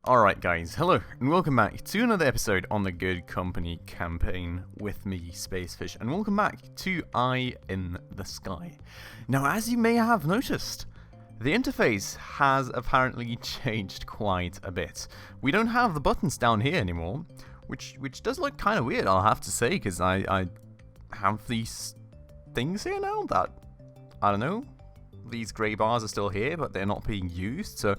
Alright guys, hello and welcome back to another episode on the Good Company campaign with me, Spacefish, and welcome back to Eye in the Sky. Now, as you may have noticed, the interface has apparently changed quite a bit. We don't have the buttons down here anymore, which does look kind of weird, I'll have to say, because I have these things here now that, I don't know, these grey bars are still here, but they're not being used, so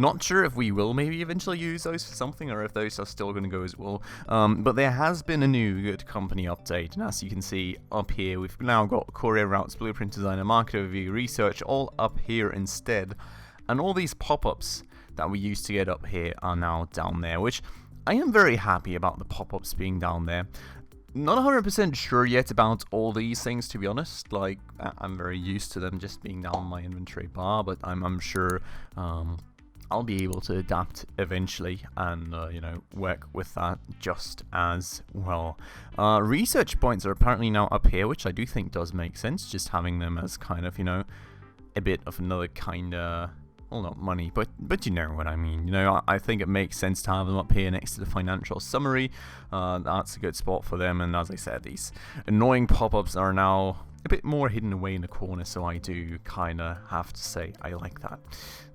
not sure if we will maybe eventually use those for something or if those are still going to go as well. But there has been a new Good Company update, and as you can see up here, we've now got courier routes, blueprint designer, market overview, research all up here instead. And all these pop-ups that we used to get up here are now down there, which I am very happy about the pop-ups being down there. Not 100% sure yet about all these things, to be honest. Like, I'm very used to them just being down my inventory bar, but I'm sure I'll be able to adapt eventually and, work with that just as well. Research points are apparently now up here, which I do think does make sense, just having them as kind of, a bit of another kind of, well, not money, but you know what I mean. I think it makes sense to have them up here next to the financial summary. That's a good spot for them, and as I said, these annoying pop-ups are now a bit more hidden away in the corner, so I do kind of have to say I like that.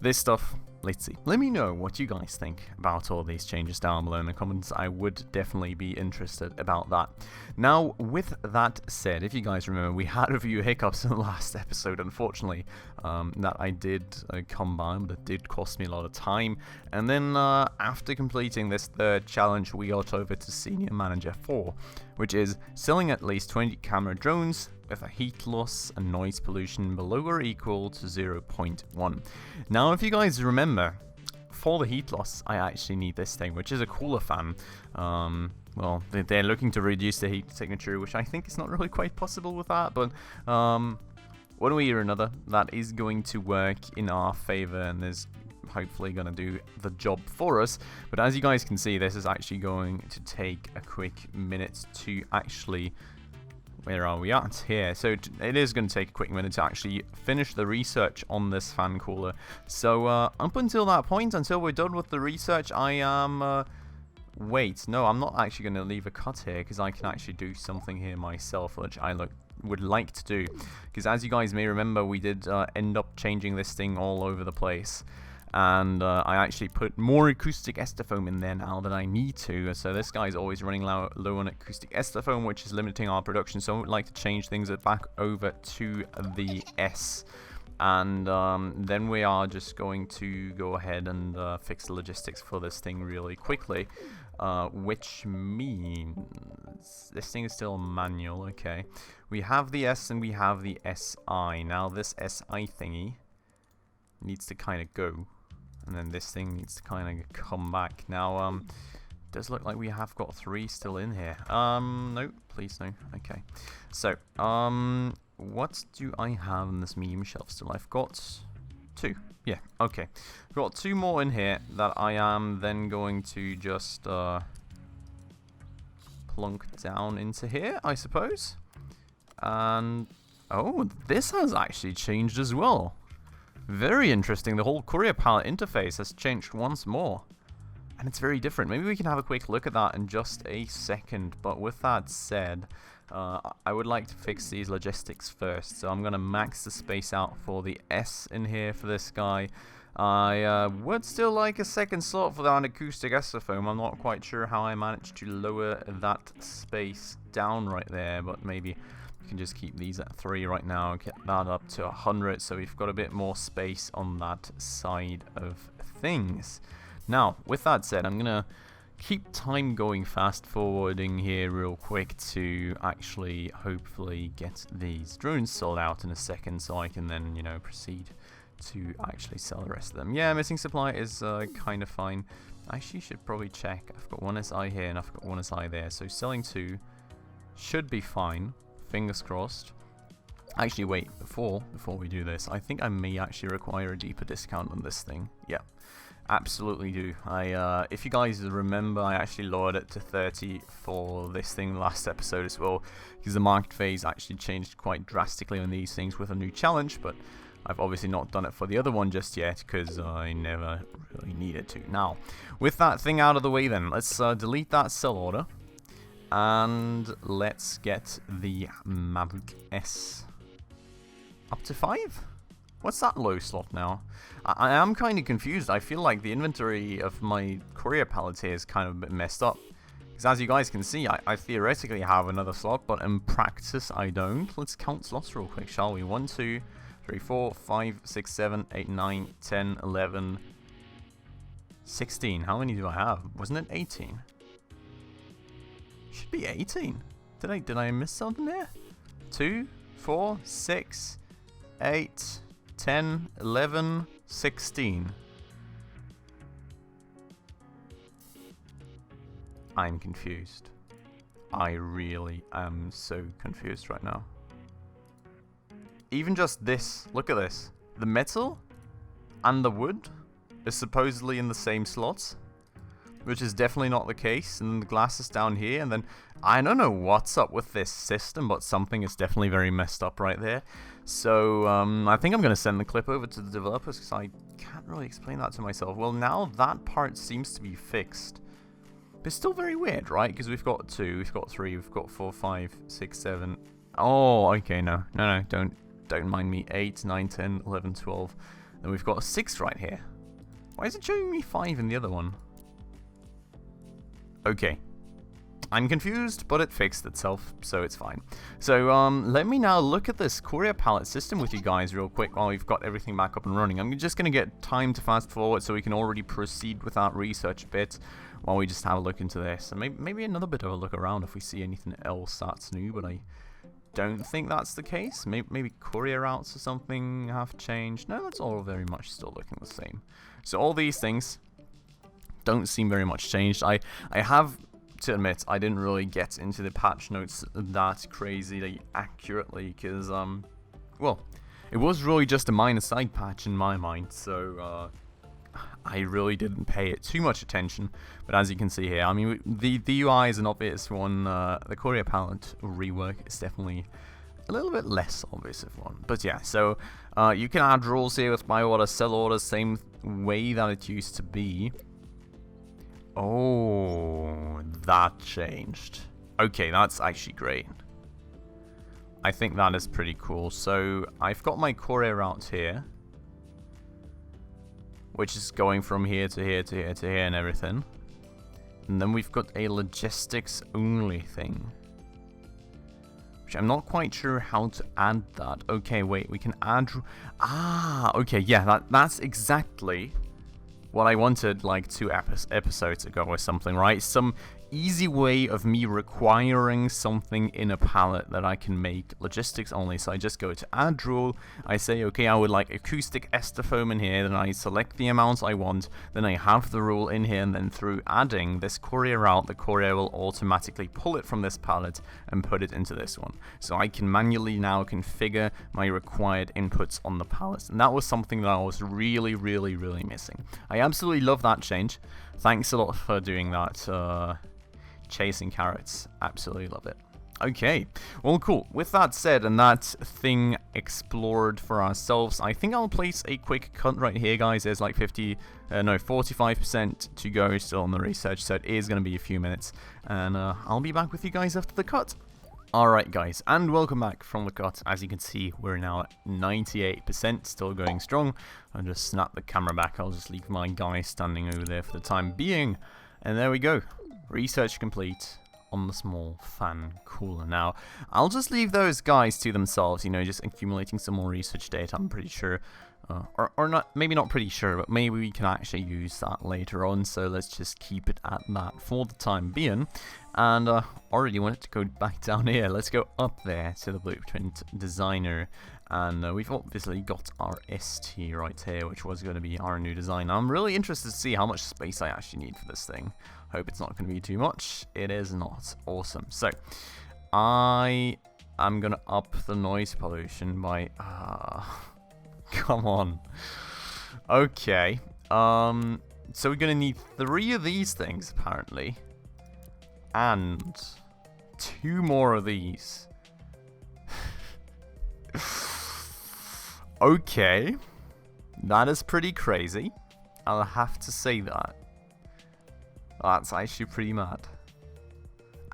This stuff, let's see. Let me know what you guys think about all these changes down below in the comments. I would definitely be interested about that. Now, with that said, if you guys remember, we had a few hiccups in the last episode, unfortunately, that I did come by, but it did cost me a lot of time. And then after completing this third challenge, we got over to Senior Manager 4, which is selling at least 20 camera drones with a heat loss and noise pollution below or equal to 0.1. Now, if you guys remember, for the heat loss, I actually need this thing, which is a cooler fan. Well, they're looking to reduce the heat signature, which I think is not really quite possible with that, but one way or another, that is going to work in our favor and is hopefully going to do the job for us. But as you guys can see, this is actually going to take a quick minute to actually... Where are we at here? So it is going to take a quick minute to actually finish the research on this fan cooler. So up until that point, until we're done with the research, I am... wait, no, I'm not actually going to leave a cut here, because I can actually do something here myself, which I would like to do. Because as you guys may remember, we did end up changing this thing all over the place. And I actually put more acoustic ester foam in there now than I need to. So this guy's always running low on acoustic ester foam, which is limiting our production. So I would like to change things back over to the S. And then we are just going to go ahead and fix the logistics for this thing really quickly. Which means this thing is still manual, okay. We have the S and we have the SI. Now this SI thingy needs to kind of go. And then this thing needs to kind of come back. Now, does look like we have got 3 still in here. No, please no. Okay. So, what do I have in this medium shelf still? I've got 2. Yeah, okay. I've got 2 more in here that I am then going to just plunk down into here, I suppose. And, oh, this has actually changed as well. Very interesting. The whole courier palette interface has changed once more. And it's very different. Maybe we can have a quick look at that in just a second. But with that said, I would like to fix these logistics first. So I'm going to max the space out for the S in here for this guy. I would still like a second slot for that acoustic ester foam. I'm not quite sure how I managed to lower that space down right there. But maybe... we can just keep these at 3 right now, get that up to 100, so we've got a bit more space on that side of things. Now, with that said, I'm going to keep time going fast forwarding here real quick to actually hopefully get these drones sold out in a second so I can then, proceed to actually sell the rest of them. Yeah, missing supply is kind of fine. I actually should probably check. I've got 1 SI here and I've got 1 SI there, so selling 2 should be fine. Fingers crossed. Actually, wait, before we do this, I think I may actually require a deeper discount on this thing. Yeah, absolutely do. If you guys remember, I actually lowered it to 30 for this thing last episode as well, because the market phase actually changed quite drastically on these things with a new challenge, but I've obviously not done it for the other one just yet because I never really needed to. Now, with that thing out of the way then, let's delete that sell order. And let's get the Maverick S up to 5? What's that low slot now? I am kind of confused. I feel like the inventory of my courier pallets here is kind of a bit messed up. Because as you guys can see, I theoretically have another slot, but in practice I don't. Let's count slots real quick, shall we? 1, 2, 3, 4, 5, 6, 7, 8, 9, 10, 11, 16. How many do I have? Wasn't it 18? Should be 18. Did I miss something there? 2, 4, 6, 8, 10, 11, 16. I'm confused. I really am so confused right now. Even just this, look at this. The metal and the wood is supposedly in the same slots, which is definitely not the case. And then the glass is down here, and then I don't know what's up with this system, but something is definitely very messed up right there. So I think I'm going to send the clip over to the developers because I can't really explain that to myself. Well, now that part seems to be fixed. But it's still very weird, right? Because we've got 2, we've got 3, we've got 4, 5, 6, 7. Oh, okay, no, don't mind me. 8, 9, 10, 11, 12. Then we've got a 6 right here. Why is it showing me 5 in the other one? Okay. I'm confused, but it fixed itself, so it's fine. So, let me now look at this courier pallet system with you guys real quick while we've got everything back up and running. I'm just going to get time to fast forward so we can already proceed with that research bit while we just have a look into this. And maybe another bit of a look around if we see anything else that's new, but I don't think that's the case. Maybe courier routes or something have changed. No, that's all very much still looking the same. So all these things don't seem very much changed. I have to admit, I didn't really get into the patch notes that crazily accurately because, well, it was really just a minor side patch in my mind, so I really didn't pay it too much attention. But as you can see here, I mean, the UI is an obvious one. The courier palette rework is definitely a little bit less obvious of one. But yeah, so you can add rules here with buy order, sell order, same way that it used to be. Oh, that changed. Okay, that's actually great. I think that is pretty cool. So I've got my courier route here, which is going from here to here to here to here and everything. And then we've got a logistics only thing, which I'm not quite sure how to add that. Okay, wait, we can add... Ah, okay, yeah, that's exactly what I wanted like 2 episodes ago or something, right? Some easy way of me requiring something in a palette that I can make logistics only. So I just go to add rule, I say, okay, I would like acoustic ester foam in here, then I select the amounts I want, then I have the rule in here, and then through adding this courier route, the courier will automatically pull it from this palette and put it into this one. So I can manually now configure my required inputs on the palette, and that was something that I was really missing. I absolutely love that change. Thanks a lot for doing that. Chasing carrots, absolutely love it. Okay, well, cool. With that said and that thing explored for ourselves, I think I'll place a quick cut right here, guys. There's like 45% to go still on the research, so it is going to be a few minutes, and I'll be back with you guys after the cut. Alright guys, and welcome back from the cut. As you can see, we're now at 98%, still going strong. I'll just snap the camera back, I'll just leave my guy standing over there for the time being. And there we go, research complete on the small fan cooler. Now, I'll just leave those guys to themselves, you know, just accumulating some more research data, I'm pretty sure. Or not, maybe not pretty sure, but maybe we can actually use that later on, so let's just keep it at that for the time being. And already wanted to go back down here. Let's go up there to the blueprint designer, and we've obviously got our ST right here, which was going to be our new design. I'm really interested to see how much space I actually need for this thing. Hope it's not going to be too much. It is not. Awesome. So I am going to up the noise pollution by come on. Okay. So we're gonna need 3 of these things apparently, and 2 more of these. Okay. That is pretty crazy. I'll have to say that. That's actually pretty mad.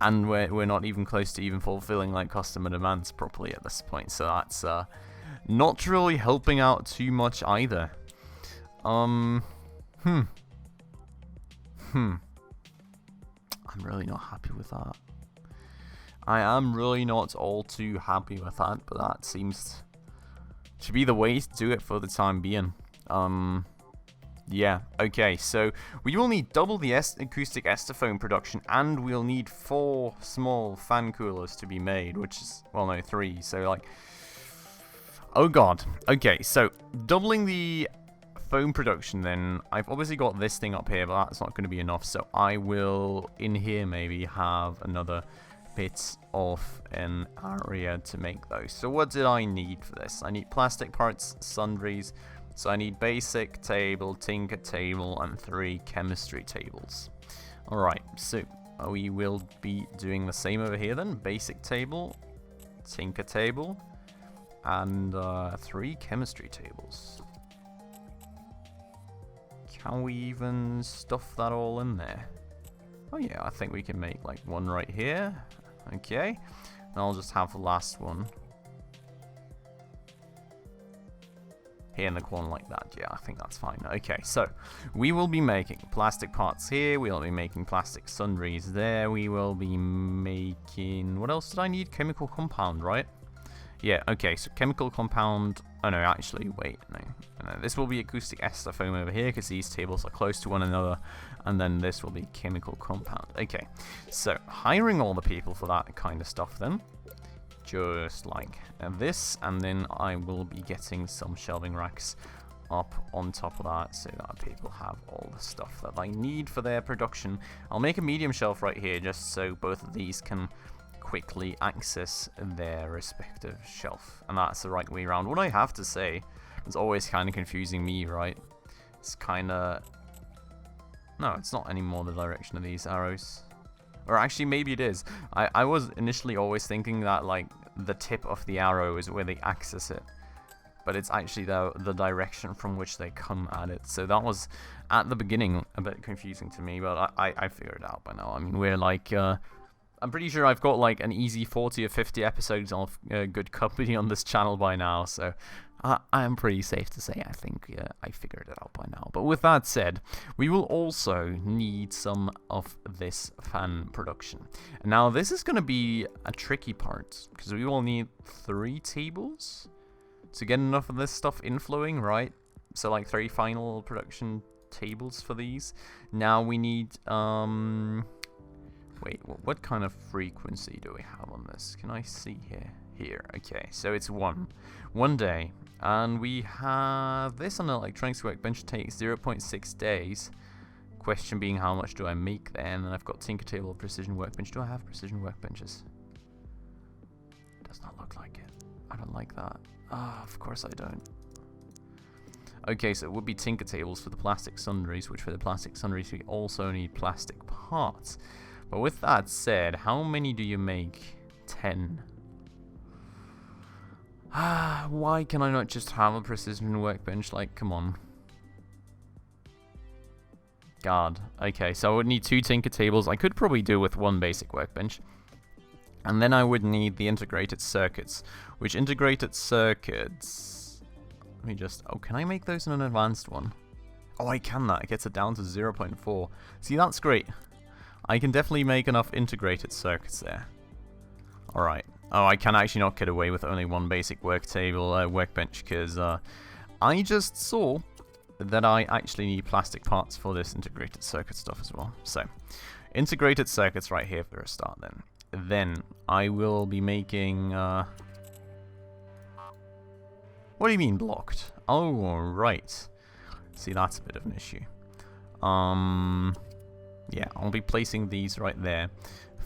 And we're not even close to even fulfilling like customer demands properly at this point, so that's not really helping out too much either. I'm really not happy with that. I am really not all too happy with that, but that seems to be the way to do it for the time being. Yeah, okay, so we will need double the acoustic ester foam production, and we'll need 4 small fan coolers to be made, which is, well, no, 3, so like, oh god. Okay, so doubling the foam production then, I've obviously got this thing up here, but that's not going to be enough, so I will, in here maybe, have another bit of an area to make those. So what did I need for this? I need plastic parts, sundries. So I need basic table, tinker table, and 3 chemistry tables. Alright, so we will be doing the same over here then. Basic table, tinker table, and 3 chemistry tables. Can we even stuff that all in there? Oh yeah, I think we can make like one right here. Okay, and I'll just have the last one here in the corner like that. Yeah, I think that's fine. Okay, so we will be making plastic parts here. We'll be making plastic sundries there. We will be making... What else did I need? Chemical compound, right? Yeah, okay, so chemical compound... Oh, no, actually, wait, no. This will be acoustic ester foam over here because these tables are close to one another. And then this will be chemical compound. Okay, so hiring all the people for that kind of stuff then. Just like this, and then I will be getting some shelving racks up on top of that so that people have all the stuff that they need for their production. I'll make a medium shelf right here just so both of these can quickly access their respective shelf, and that's the right way around. What I have to say, it's always kind of confusing me, right? It's kind of... No, it's not anymore the direction of these arrows. Or actually, maybe it is. I was initially always thinking that, like, the tip of the arrow is where they access it. But it's actually the direction from which they come at it. So that was, at the beginning, a bit confusing to me. But I figured it out by now. I mean, we're like... I'm pretty sure I've got, like, an easy 40 or 50 episodes of Good Company on this channel by now. So... I am pretty safe to say I think I figured it out by now. But with that said, we will also need some of this fan production. And now this is going to be a tricky part, because we will need 3 tables to get enough of this stuff inflowing, right? So like 3 final production tables for these. Now we need, wait, what kind of frequency do we have on this? Can I see here? Here, okay, so it's one day. And we have this on the electronics workbench takes 0.6 days. Question being, how much do I make then? And I've got tinker table, precision workbench. Do I have precision workbenches? Does not look like it. I don't like that. Ah, of course I don't. Okay, so it would be tinker tables for the plastic sundries, which for the plastic sundries we also need plastic parts. But with that said, how many do you make? 10. Why can I not just have a precision workbench? Like, come on. God. Okay, so I would need 2 tinker tables. I could probably do with 1 basic workbench. And then I would need the integrated circuits. Which integrated circuits... Let me just... Oh, can I make those in an advanced one? Oh, I can that. It gets it down to 0.4. See, that's great. I can definitely make enough integrated circuits there. Alright. Oh, I can actually not get away with only 1 basic workbench, because I just saw that I actually need plastic parts for this integrated circuit stuff as well. So, integrated circuits right here for a start then. Then, I will be making... What do you mean blocked? Oh, right. See, that's a bit of an issue. Yeah, I'll be placing these right there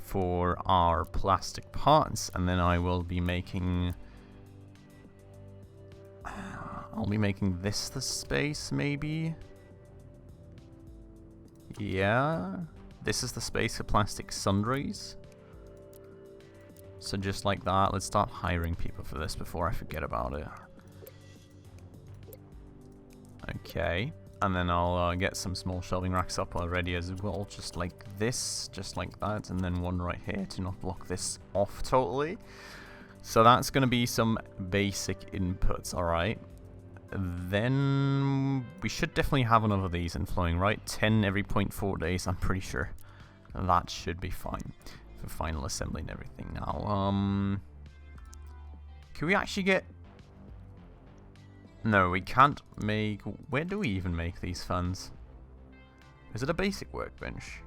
for our plastic parts, and then I will be making... I'll be making this the space, maybe? Yeah? This is the space for plastic sundries. So just like that, let's start hiring people for this before I forget about it. Okay. And then I'll get some small shelving racks up already as well, just like this, just like that, and then one right here to not block this off totally. So that's going to be some basic inputs, alright. Then we should definitely have enough of these inflowing, right? 10 every 0.4 days, I'm pretty sure. That should be fine for final assembly and everything. Now, can we actually get... No, we can't make... Where do we even make these fans? Is it a basic workbench?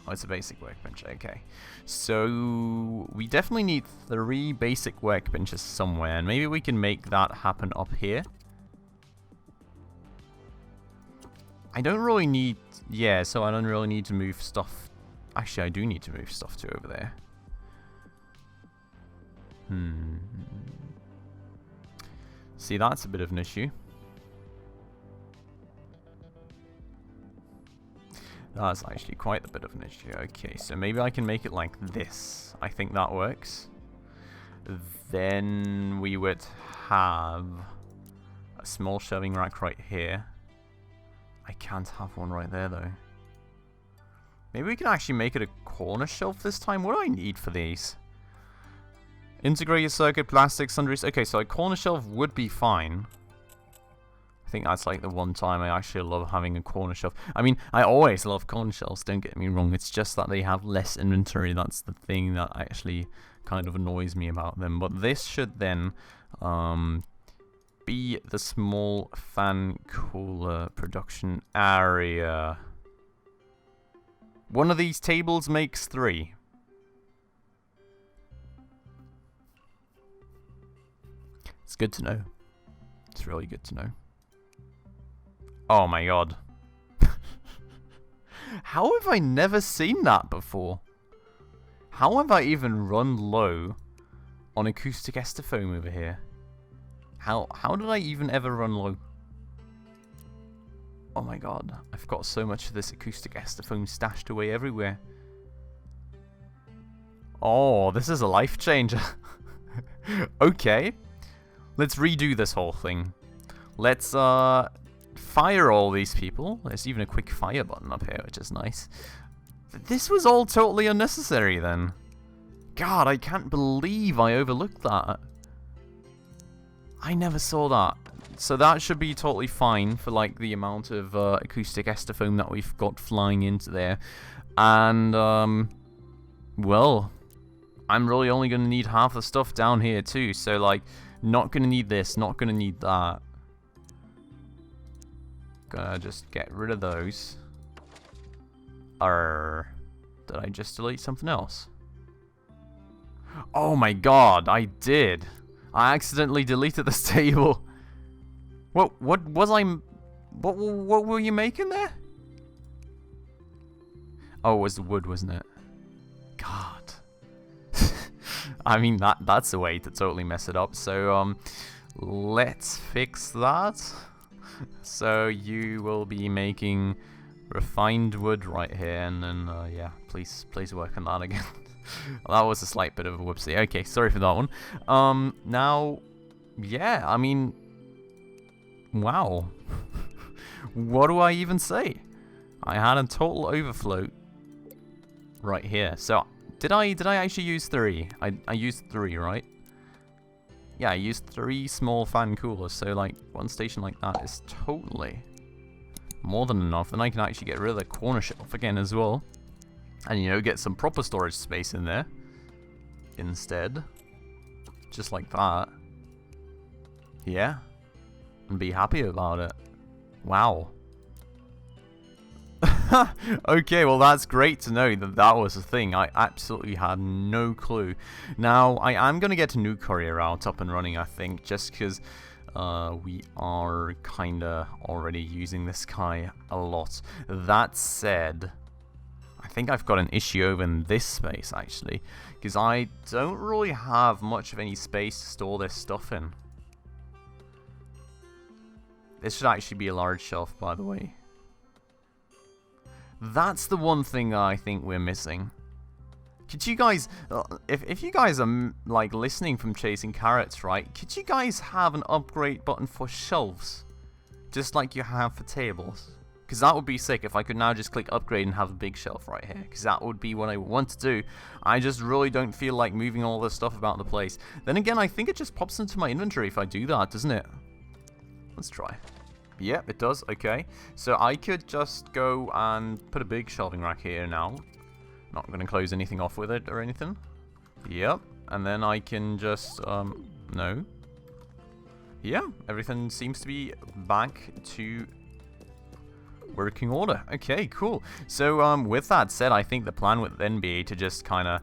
Oh, it's a basic workbench, okay. So, we definitely need 3 basic workbenches somewhere, and maybe we can make that happen up here. I don't really need... Yeah, so I don't really need to move stuff... Actually, I do need to move stuff to over there. See, that's a bit of an issue. That's actually quite a bit of an issue. Okay, so maybe I can make it like this. I think that works. Then we would have a small shelving rack right here. I can't have one right there, though. Maybe we can actually make it a corner shelf this time. What do I need for these? Integrated circuit, plastic, sundries. Okay, so a corner shelf would be fine. I think that's like the one time I actually love having a corner shelf. I mean, I always love corner shelves, don't get me wrong. It's just that they have less inventory. That's the thing that actually kind of annoys me about them. But this should then be the small fan cooler production area. One of these tables makes 3. It's good to know. It's really good to know. Oh my god. How have I never seen that before? How have I even run low on acoustic ester foam over here? How did I even ever run low? Oh my god. I've got so much of this acoustic ester foam stashed away everywhere. Oh, this is a life changer. Okay. Let's redo this whole thing. Let's fire all these people. There's even a quick fire button up here, which is nice. This was all totally unnecessary then. God, I can't believe I overlooked that. I never saw that. So that should be totally fine for like the amount of acoustic ester foam that we've got flying into there. And, well, I'm really only going to need half the stuff down here too. So like, not going to need this, not going to need that. Gonna just get rid of those. Did I just delete something else? Oh my god, I did. I accidentally deleted this table. What was I... What were you making there? Oh, it was the wood, wasn't it? God. I mean, that's a way to totally mess it up. So, let's fix that. So you will be making refined wood right here, and then yeah, please work on that again. That was a slight bit of a whoopsie. Okay, sorry for that one. Now, yeah, I mean, wow. What do I even say? I had a total overflow right here. So did I actually use 3? I used 3, right? Yeah, I used 3 small fan coolers, so like one station like that is totally more than enough. Then I can actually get rid of the corner shelf again as well. And you know, get some proper storage space in there instead. Just like that. Yeah. And be happy about it. Wow. Okay, well that's great to know that that was a thing. I absolutely had no clue. Now, I am going to get a new courier out up and running, I think, just because we are kind of already using this guy a lot. That said, I think I've got an issue over in this space, actually, because I don't really have much of any space to store this stuff in. This should actually be a large shelf, by the way. That's the one thing I think we're missing. Could you guys, if you guys are like listening from Chasing Carrots, right? Could you guys have an upgrade button for shelves? just like you have for tables. Because that would be sick if I could now just click upgrade and have a big shelf right here. Because that would be what I want to do. I just really don't feel like moving all this stuff about the place. Then again, I think it just pops into my inventory if I do that, doesn't it? Let's try. Yep, it does. Okay. So I could just go and put a big shelving rack here now. Not going to close anything off with it or anything. Yep. And then I can just, no. Yeah, everything seems to be back to working order. Okay, cool. So, with that said, I think the plan would then be to just kind of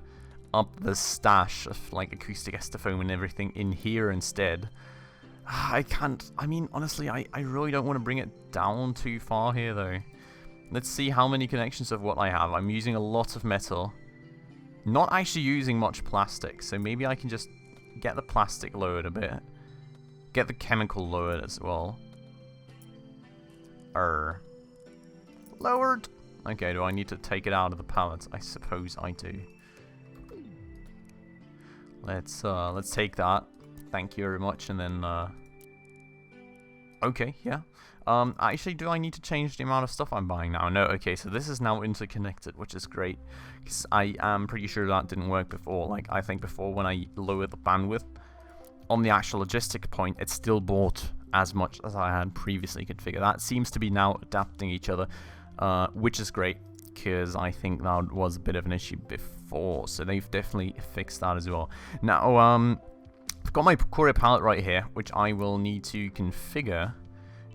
up the stash of, like, acoustic estefoam and everything in here instead. I mean, honestly, I really don't want to bring it down too far here, though. Let's see how many connections of what I have. I'm using a lot of metal. Not actually using much plastic, so maybe I can just get the plastic lowered a bit. Get the chemical lowered as well. Lowered. Okay, do I need to take it out of the pallets? I suppose I do. Let's take that. Thank you very much, and then okay, yeah. Actually, do I need to change the amount of stuff I'm buying now? No, okay, so this is now interconnected, which is great. Because I am pretty sure that didn't work before. Like, I think before when I lowered the bandwidth on the actual logistic point, it still bought as much as I had previously configured. That seems to be now adapting each other, which is great, because I think that was a bit of an issue before. So they've definitely fixed that as well. Now, I've got my courier pallet right here, which I will need to configure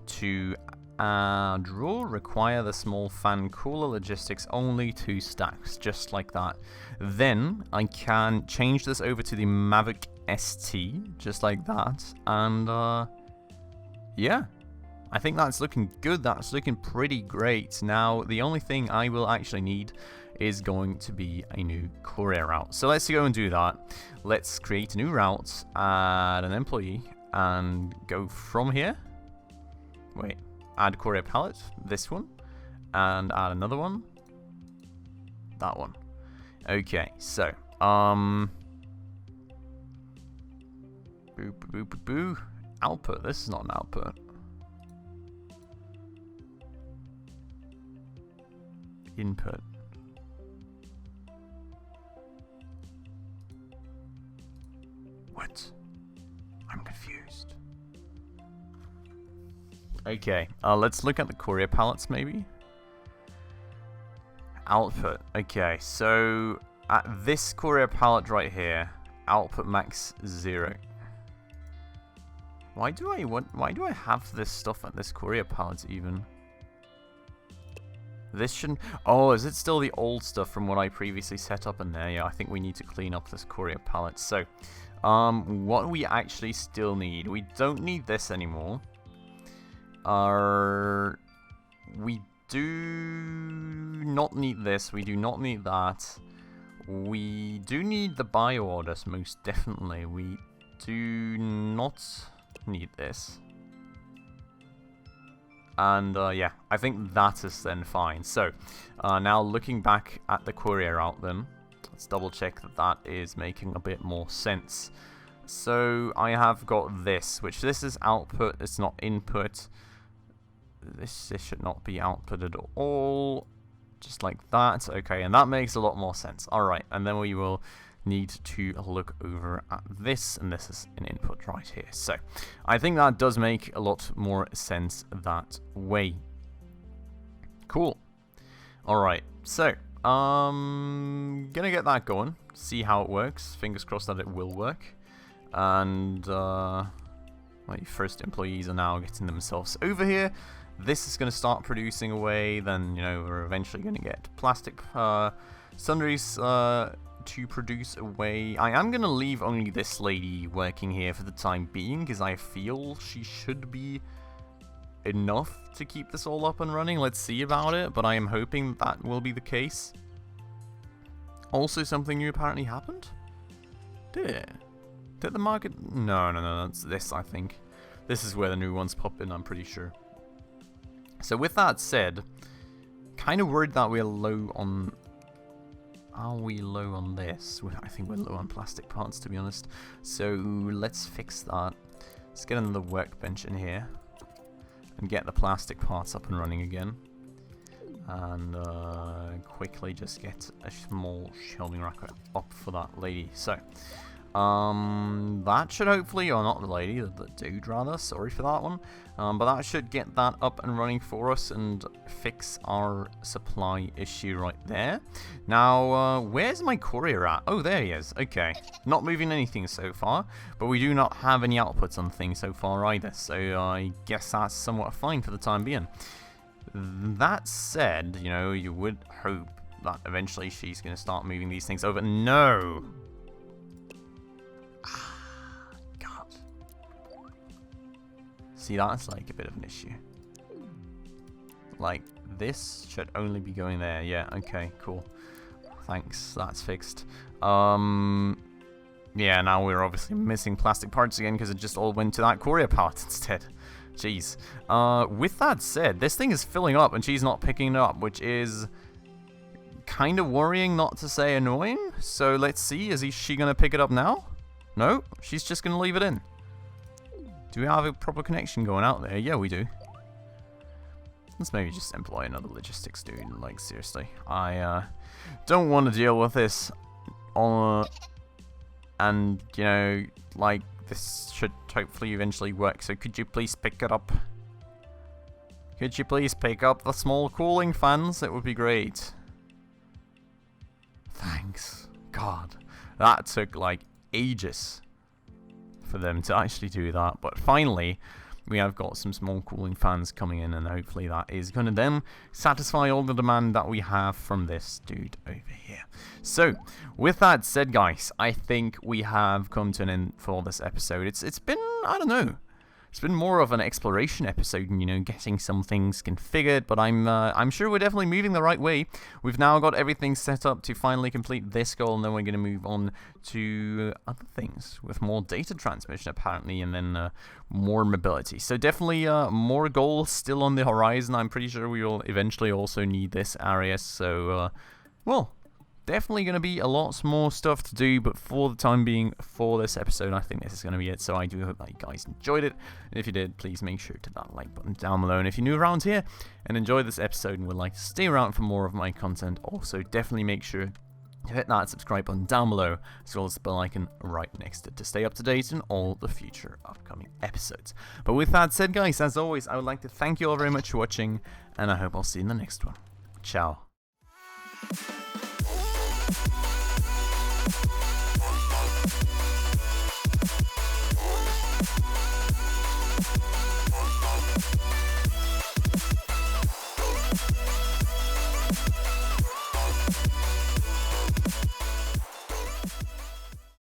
to require the small fan cooler logistics only 2 stacks, just like that. Then I can change this over to the Mavic ST, just like that, and yeah, I think that's looking good. That's looking pretty great. Now, the only thing I will actually need is going to be a new courier route. So let's go and do that. Let's create a new route, add an employee, and go from here. Wait, add courier pallet, this one, and add another one, that one. Okay, so, boo, boo, boo, boo, boo. Output, this is not an output. Input. What? I'm confused. Okay, let's look at the courier pallets maybe. Output. Okay, so at this courier pallet right here, output max 0. Why do I have this stuff at this courier pallet even? This shouldn't... Oh, is it still the old stuff from what I previously set up in there? Yeah, I think we need to clean up this courier pallet. So, what we actually still need... We don't need this anymore. We do not need this. We do not need that. We do need the bio orders, most definitely. We do not need this. And yeah, I think that is then fine. So now looking back at the courier route then, let's double check that that is making a bit more sense. So I have got this, which this is output, it's not input. This should not be output at all. Just like that. Okay, and that makes a lot more sense. Alright, and then we will need to look over at this, and this is an input right here. So I think that does make a lot more sense that way. Cool. Alright, so gonna get that going, see how it works. Fingers crossed that it will work. And my first employees are now getting themselves over here. This is going to start producing away, then, you know, we're eventually going to get plastic sundries to produce away. I am going to leave only this lady working here for the time being, because I feel she should be enough to keep this all up and running. Let's see about it, but I am hoping that will be the case. Also, something new apparently happened? Did it? Did the market... No, that's this, I think. This is where the new ones pop in, I'm pretty sure. So with that said, kind of worried that we're low on... Are we low on this? I think we're low on plastic parts, to be honest. So let's fix that. Let's get another workbench in here. and get the plastic parts up and running again. And quickly just get a small shelving rack up for that lady. So, that should hopefully, or not the lady, the dude rather, sorry for that one. But that should get that up and running for us and fix our supply issue right there. Now, where's my courier at? Oh, there he is. Okay. Not moving anything so far, but we do not have any outputs on things so far either. So I guess that's somewhat fine for the time being. That said, you know, you would hope that eventually she's going to start moving these things over. No! God. See, that's like a bit of an issue. Like, this should only be going there. Yeah, okay, cool. Thanks, that's fixed. Yeah, now we're obviously missing plastic parts again because it just all went to that courier part instead. Jeez. With that said, this thing is filling up and she's not picking it up, which is kind of worrying, not to say annoying. So let's see, is she going to pick it up now? No, she's just going to leave it in. Do we have a proper connection going out there? Yeah, we do. Let's maybe just employ another logistics dude. Like, seriously. I don't want to deal with this. And, you know, like, this should hopefully eventually work. So could you please pick it up? Could you please pick up the small cooling fans? It would be great. Thanks. God. That took, like, ages for them to actually do that. But finally, we have got some small cooling fans coming in, and hopefully that is going to then satisfy all the demand that we have from this dude over here. So, with that said, guys, I think we have come to an end for this episode. It's been, I don't know, it's been more of an exploration episode, you know, getting some things configured, but I'm sure we're definitely moving the right way. We've now got everything set up to finally complete this goal, and then we're going to move on to other things with more data transmission, apparently, and then more mobility. So definitely more goals still on the horizon. I'm pretty sure we will eventually also need this area, so, well, definitely going to be a lot more stuff to do, but for the time being, for this episode, I think this is going to be it. So I do hope that you guys enjoyed it, and if you did, please make sure to hit that like button down below. And if you're new around here and enjoyed this episode and would like to stay around for more of my content, also definitely make sure to hit that subscribe button down below, as well as the bell icon right next to it, to stay up to date in all the future upcoming episodes. But with that said, guys, as always, I would like to thank you all very much for watching, and I hope I'll see you in the next one. Ciao.